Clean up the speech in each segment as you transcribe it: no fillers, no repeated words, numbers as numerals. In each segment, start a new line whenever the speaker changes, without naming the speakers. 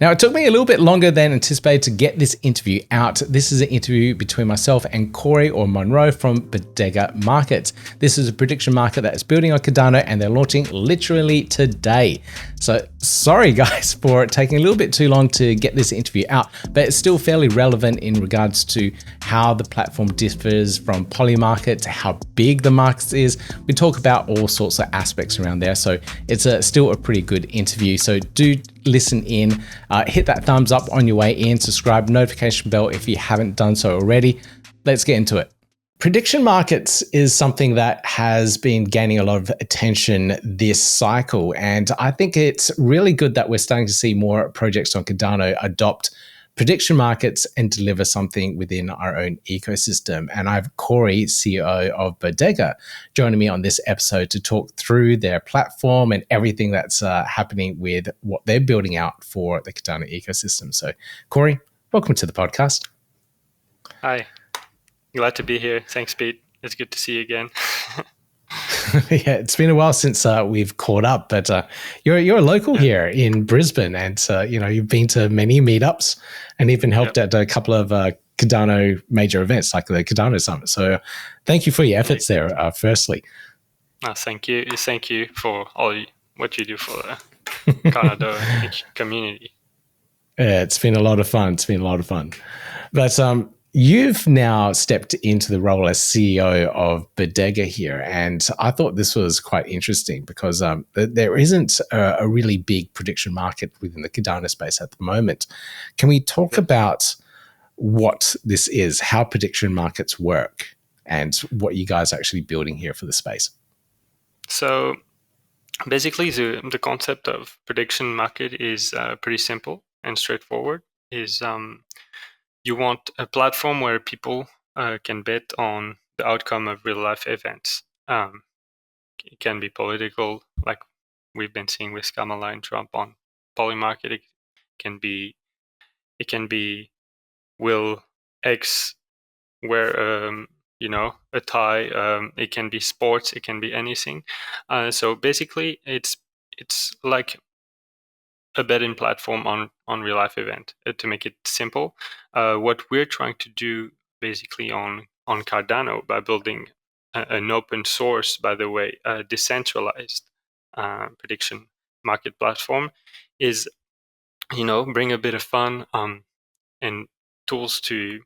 Now, it took me a little bit longer than anticipated to get this interview out. This is an interview between myself and Corey or Monroe from Bodega Markets. This is a prediction market that is building on Cardano and they're launching literally today. So sorry guys for taking a little bit too long to get this interview out, but it's still fairly relevant in regards to how the platform differs from Polymarket to how big the market is. We talk about all sorts of aspects around there. So it's still a pretty good interview. So do listen in, hit that thumbs up on your way in, subscribe, notification bell if you haven't done so already. Let's get into it. Prediction markets is something that has been gaining a lot of attention this cycle. And I think it's really good that we're starting to see more projects on Cardano adopt prediction markets and deliver something within our own ecosystem. And I have Corey, CEO of Bodega, joining me on this episode to talk through their platform and everything that's happening with what they're building out for the Cardano ecosystem. So, Corey, welcome to the podcast.
Hi, glad to be here. Thanks, Pete. It's good to see you again.
Yeah, it's been a while since we've caught up, but you're a local here in Brisbane, and you've been to many meetups and even helped at a couple of Cardano major events like the Cardano Summit. So, thank you for your efforts there. Firstly,
thank you for all what you do for the Cardano community.
Yeah, it's been a lot of fun. But you've now stepped into the role as CEO of Bodega here, and I thought this was quite interesting because there isn't a really big prediction market within the Cardano space at the moment. Can we talk about what this is, how prediction markets work, and what you guys are actually building here for the space?
So basically, the concept of prediction market is pretty simple and straightforward. You want a platform where people can bet on the outcome of real life events. It can be political, like we've been seeing with Kamala and Trump on Polymarket. It can be will X wear a tie. It can be sports. It can be anything. So basically, it's like a betting platform on real life event. To make it simple, what we're trying to do basically on Cardano by building an open source, by the way, decentralized prediction market platform is bring a bit of fun and tools to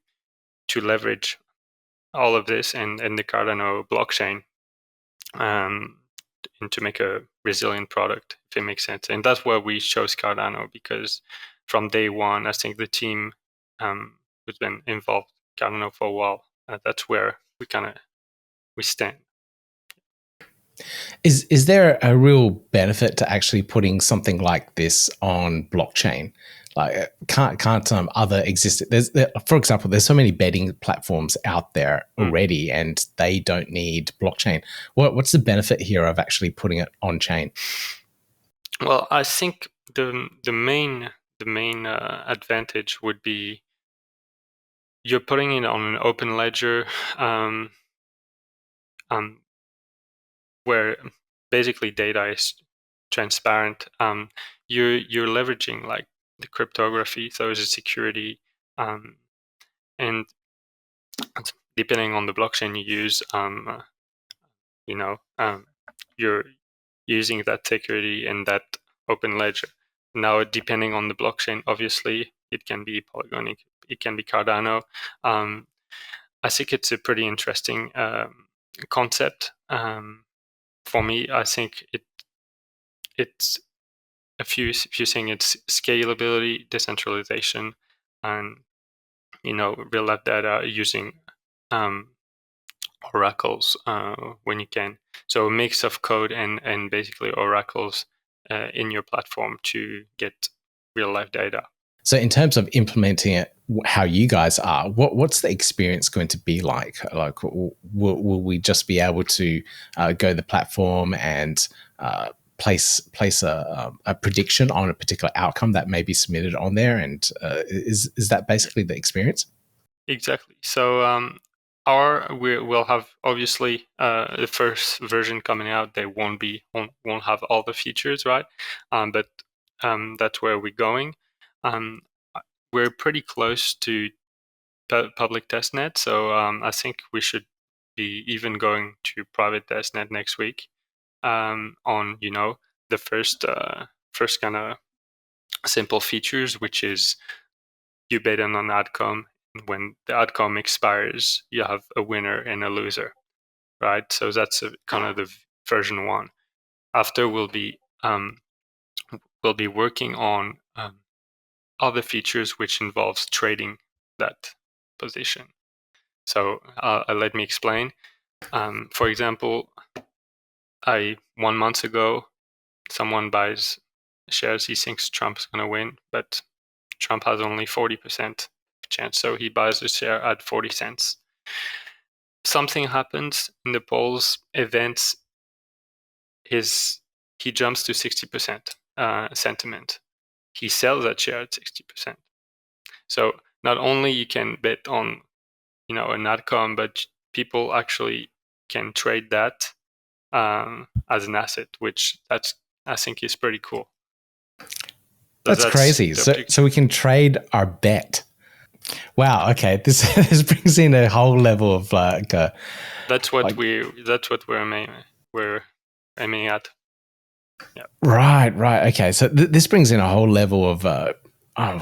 leverage all of this and the Cardano blockchain and to make a resilient product, if it makes sense. And that's why we chose Cardano, because from day one, I think the team who's been involved in Cardano for a while, that's where we stand.
Is there a real benefit to actually putting something like this on blockchain? Like, can't other exist? For example, there's so many betting platforms out there already, and they don't need blockchain. What's the benefit here of actually putting it on chain?
Well, I think the main advantage would be you're putting it on an open ledger, where basically data is transparent. You're leveraging like the cryptography, so it's a security, and depending on the blockchain you use, you're using that security in that open ledger. Now, depending on the blockchain, obviously, it can be Polygon, it can be Cardano. I think it's a pretty interesting concept. For me, I think it's a few things. It's scalability, decentralization, and real life data using oracles when you can. So a mix of code and basically oracles in your platform to get real life data.
So in terms of implementing it, how you guys are, what's the experience going to be like? Like, will we just be able to go to the platform and place a prediction on a particular outcome that may be submitted on there? And is that basically the experience?
Exactly. So we'll have obviously the first version coming out. They won't have all the features, right? But that's where we're going. we're pretty close to public testnet, so I think we should be even going to private testnet next week on the first kind of simple features, which is you bet on an outcome. When the outcome expires, you have a winner and a loser, right? So that's kind of the version 1. After we'll be working on other features which involves trading that position. So let me explain. For example, 1 month ago, someone buys shares. He thinks Trump's going to win, but Trump has only 40% chance, so he buys the share at 40 cents. Something happens in the polls, events, he jumps to 60% sentiment. He sells that share at 60%. So not only you can bet on an outcome, but people actually can trade that as an asset, which I think is pretty cool. So
that's crazy. So we can trade our bet. Wow. Okay. This brings in a whole level of
that's what we're aiming at. Yeah.
Right. Okay. So this brings in a whole level of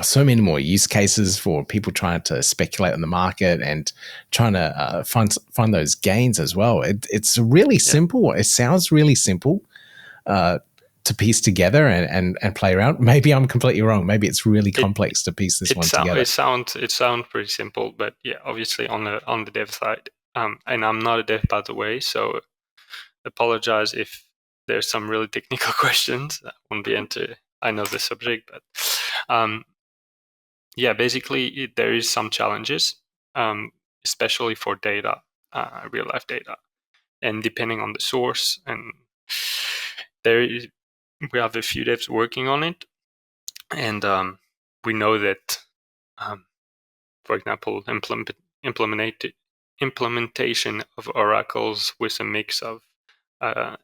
so many more use cases for people trying to speculate on the market and trying to find those gains as well. It's really simple. It sounds really simple to piece together and play around. Maybe I'm completely wrong. Maybe it's really complex to piece this one together.
It sounds pretty simple, but yeah, obviously on the dev side, and I'm not a dev, by the way, so apologize if there's some really technical questions. I won't be into. I know the subject, but yeah, basically there is some challenges, especially for data, real life data, and depending on the source. And we have a few devs working on it, and we know that, for example, implementation of oracles with a mix of you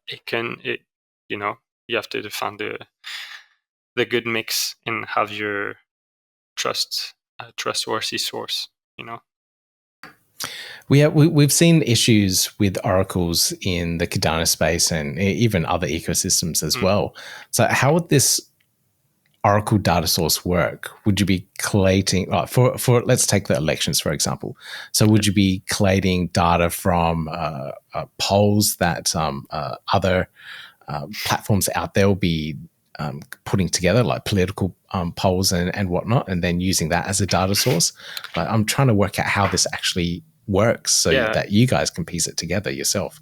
have to define the good mix and have your trustworthy source.
We've seen issues with oracles in the Cardano space and even other ecosystems as well. So how would this oracle data source work? Would you be collating for let's take the elections, for example. So would you be collating data from polls that other platforms out there will be putting together, like political polls and whatnot, and then using that as a data source? But I'm trying to work out how this actually works so that you guys can piece it together yourself.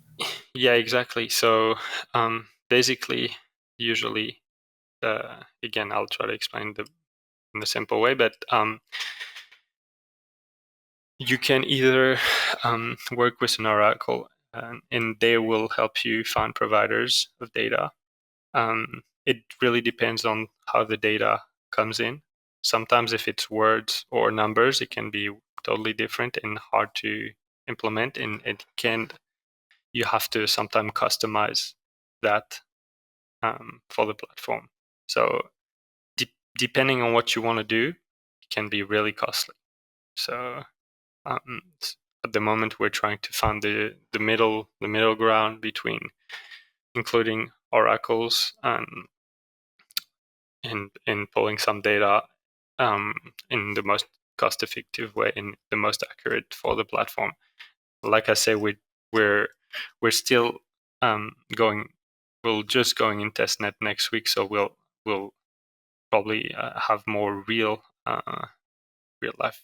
Yeah, exactly. So basically, usually, again, I'll try to explain in the simple way, but you can either work with an oracle and they will help you find providers of data. It really depends on how the data comes in. Sometimes if it's words or numbers, it can be totally different and hard to implement, and you have to sometimes customize that for the platform. So depending on what you want to do, it can be really costly. So at the moment, we're trying to find the middle ground between including oracles and pulling some data in the most cost-effective way and the most accurate for the platform. Like I say, we're still going. We're just going in testnet next week, so we'll probably have more real life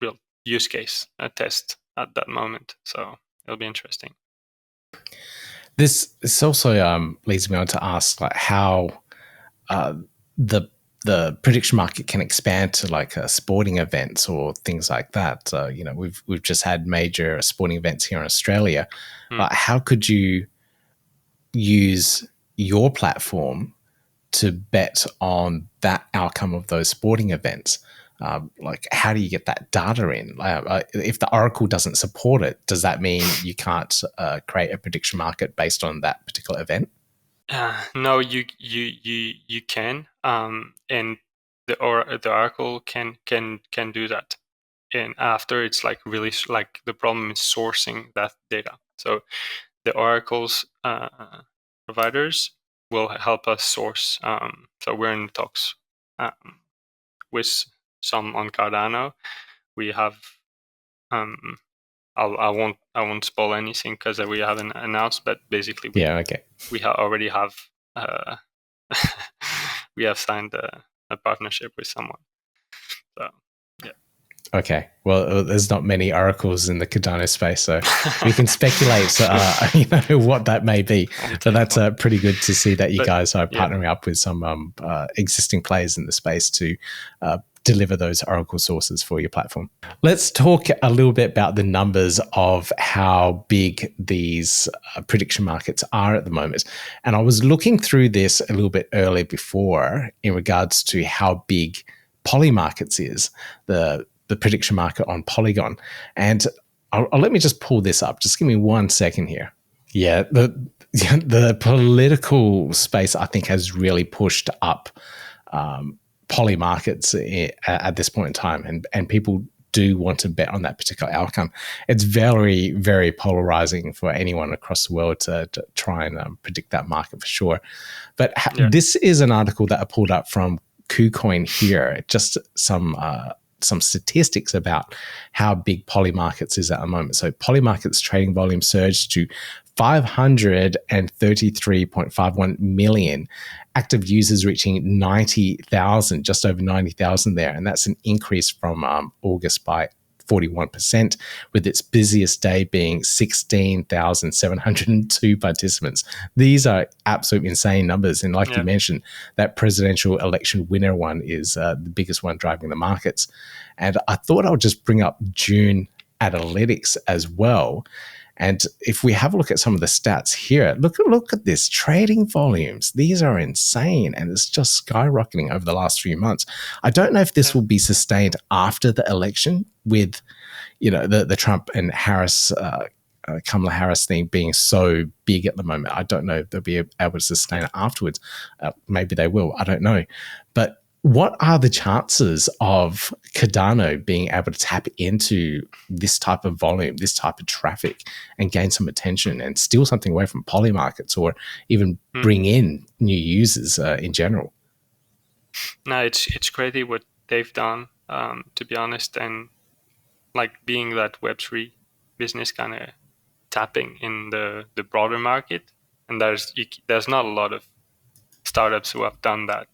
real use case test at that moment. So it'll be interesting.
This also leads me on to ask like how the prediction market can expand to like sporting events or things like that. We've just had major sporting events here in Australia. How could you use your platform to bet on that outcome of those sporting events? Like, how do you get that data in? If the Oracle doesn't support it, does that mean you can't create a prediction market based on that particular event?
No, you can, and the oracle can do that, and after it's like really like the problem is sourcing that data. So the oracles providers will help us source. So we're in talks with some on Cardano. We have I won't spoil anything because we haven't announced, but basically we already have we have signed a partnership with someone. So yeah.
Okay. Well, there's not many oracles in the Cardano space, so we can speculate, what that may be. But that's pretty good to see that you guys are partnering up with some existing players in the space to deliver those oracle sources for your platform. Let's talk a little bit about the numbers of how big these prediction markets are at the moment. And I was looking through this a little bit earlier before in regards to how big Poly Markets is, the prediction market on Polygon. And I'll let me just pull this up. Just give me 1 second here. Yeah, the political space, I think, has really pushed up Poly Markets at this point in time, and people do want to bet on that particular outcome. It's very, very polarizing for anyone across the world to try and predict that market for sure. But this is an article that I pulled up from KuCoin here, just some statistics about how big Poly Markets is at the moment. So Poly Markets trading volume surged to 533.51 million, active users reaching 90,000, just over 90,000 there. And that's an increase from August by 41%, with its busiest day being 16,702 participants. These are absolute insane numbers. And like you mentioned, that presidential election winner one is the biggest one driving the markets. And I thought I would just bring up June analytics as well. And if we have a look at some of the stats here, look at this trading volumes. These are insane, and it's just skyrocketing over the last few months. I don't know if this will be sustained after the election with, the Trump and Harris, Kamala Harris thing being so big at the moment. I don't know if they'll be able to sustain it afterwards. Maybe they will. I don't know. But what are the chances of Cardano being able to tap into this type of volume, this type of traffic, and gain some attention and steal something away from Poly Markets, or even bring in new users in general?
No, it's crazy what they've done, to be honest, and like being that Web3 business kind of tapping in the broader market, and there's not a lot of startups who have done that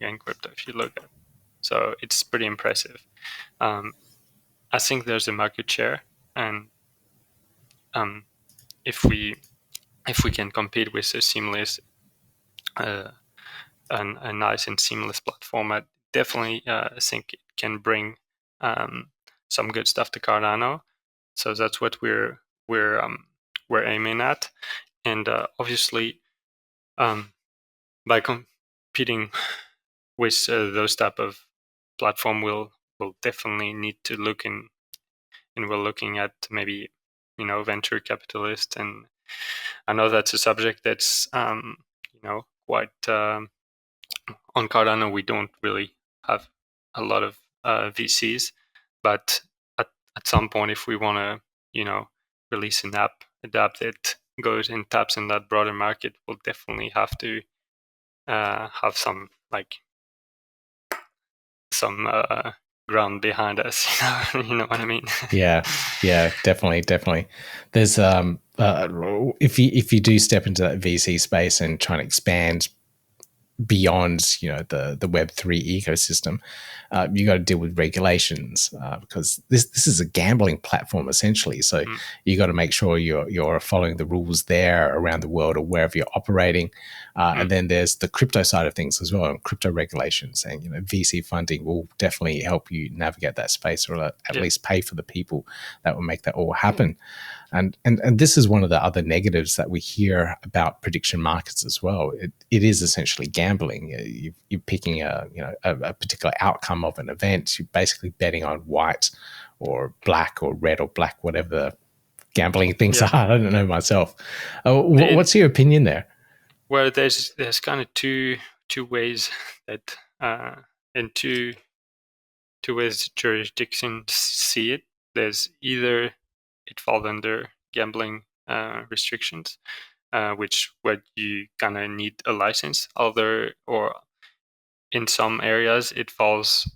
in crypto, if you look at it. So it's pretty impressive. I think there's a market share, and if we can compete with a seamless, a nice and seamless platform, I definitely think it can bring some good stuff to Cardano. So that's what we're aiming at, and obviously, by competing with those type of platform, we'll definitely need to look in, and we're looking at maybe venture capitalists, and I know that's a subject that's quite on Cardano. We don't really have a lot of VCs, but at some point, if we want to release an app, adapt it, goes and taps in that broader market, we'll definitely have to have some ground behind us. You know what I mean?
Yeah, definitely. There's if you do step into that VC space and try to expand beyond the Web3 ecosystem, you got to deal with regulations because this is a gambling platform essentially. So you got to make sure you're following the rules there around the world or wherever you're operating. And then there's the crypto side of things as well, and crypto regulations. And VC funding will definitely help you navigate that space, or at least pay for the people that will make that all happen. And this is one of the other negatives that we hear about prediction markets as well. It is essentially gambling. You're picking a particular outcome of an event. You're basically betting on white or black or red or black, whatever the gambling things are. I don't know myself. What's your opinion there?
Well, there's kind of two ways that in two ways jurisdictions see it. There's either it falls under gambling restrictions, which where you kind of need a license. Or in some areas it falls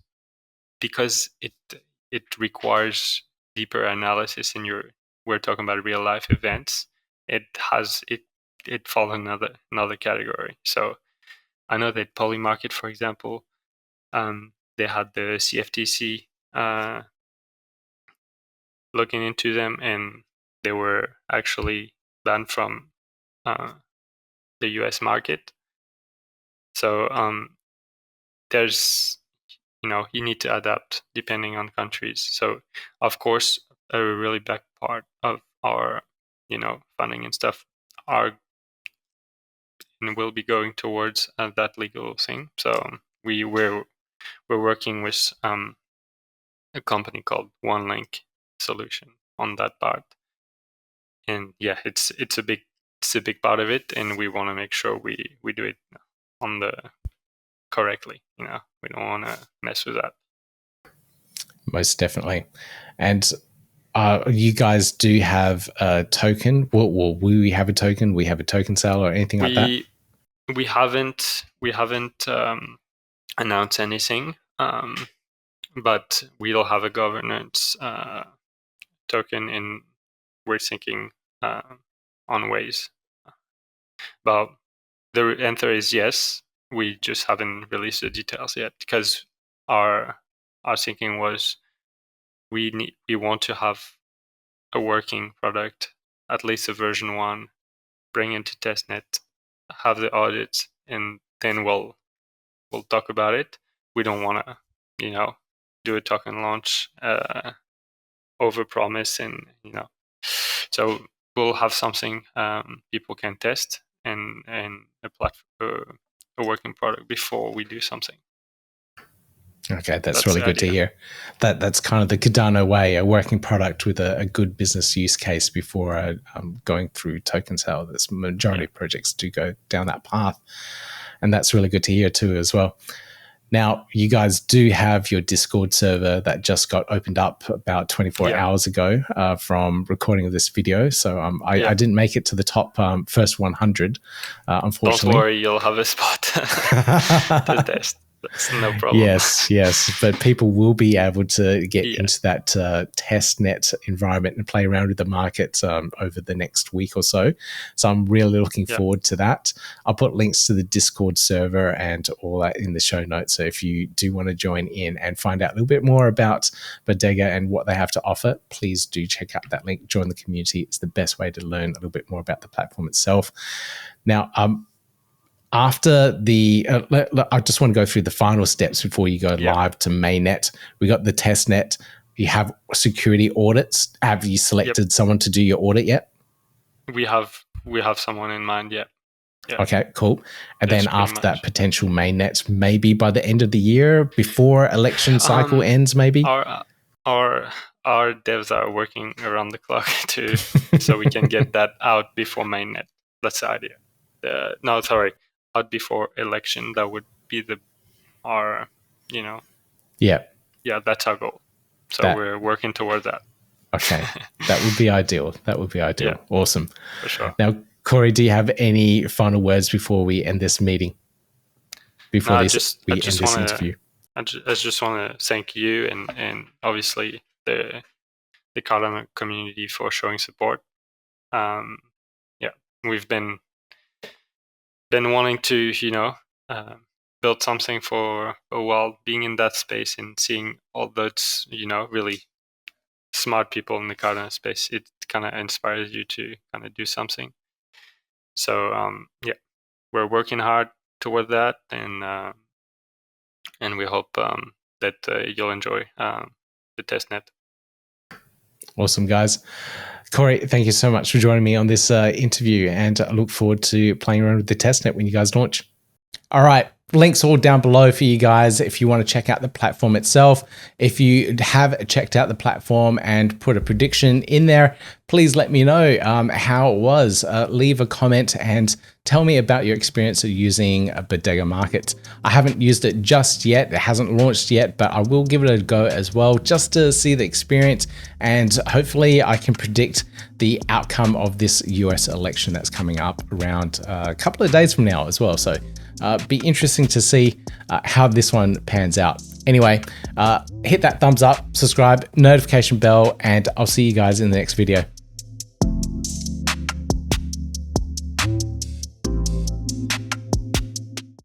because it requires deeper analysis in your. We're talking about real life events. It falls another category. So I know that Polymarket, for example, they had the CFTC looking into them, and they were actually banned from the US market. So there's, you need to adapt depending on countries. So of course, a really big part of our, funding and stuff are and will be going towards that legal thing. So we're working with a company called OneLink Solution on that part, and yeah, it's a big part of it, and we want to make sure we do it on the correctly. We don't want to mess with that.
Most definitely. And you guys do have a token. Will we have a token? We have a token sale or anything like that?
We haven't announced anything, but we'll have a governance token, and we're thinking on ways. But the answer is yes. We just haven't released the details yet because our thinking was we want to have a working product, at least a version 1, bring into testnet, have the audits, and then we'll talk about it. We don't want to, do a token launch, overpromise, and so we'll have something people can test and a platform, a working product before we do something.
Okay, that's really good to hear. That's kind of the Cardano way, a working product with a good business use case before going through token sale. That's majority of projects do go down that path. And that's really good to hear too as well. Now, you guys do have your Discord server that just got opened up about 24 hours ago from recording of this video. So I didn't make it to the top first 100, unfortunately.
Don't worry, you'll have a spot to test. That's no problem.
Yes. But people will be able to get into that test net environment and play around with the market over the next week or so. So I'm really looking forward to that. I'll put links to the Discord server and all that in the show notes. So if you do want to join in and find out a little bit more about Bodega and what they have to offer, please do check out that link. Join the community. It's the best way to learn a little bit more about the platform itself. Now, after the, I just want to go through the final steps before you go live to mainnet. We got the test net. You have security audits. Have you selected someone to do your audit yet?
We have someone in mind yet. Yeah.
Okay, cool. And then after that, potential mainnet, maybe by the end of the year, before election cycle ends, maybe?
Our devs are working around the clock too, so we can get that out before mainnet. That's the idea. Out before election. That would be our. Yeah, that's our goal. So we're working toward that.
Okay, that would be ideal.
Yeah,
awesome.
For sure.
Now, Corey, do you have any final words before we end this meeting? Before we end this interview?
I just want to thank you and obviously the Cardano community for showing support. We've been wanting to, build something for a while, being in that space and seeing all those, really smart people in the Cardano space. It kind of inspires you to kind of do something. So, we're working hard toward that, and we hope that you'll enjoy the testnet.
Awesome, guys. Corey, thank you so much for joining me on this interview, and I look forward to playing around with the testnet when you guys launch. All right. Links all down below for you guys if you want to check out the platform itself. If you have checked out the platform and put a prediction in there, please let me know how it was. Leave a comment and tell me about your experience of using a Bodega Market. I haven't used it just yet. It hasn't launched yet, but I will give it a go as well just to see the experience, and hopefully I can predict the outcome of this US election that's coming up around a couple of days from now as well. So be interesting to see how this one pans out. Anyway, hit that thumbs up, subscribe, notification bell, and I'll see you guys in the next video.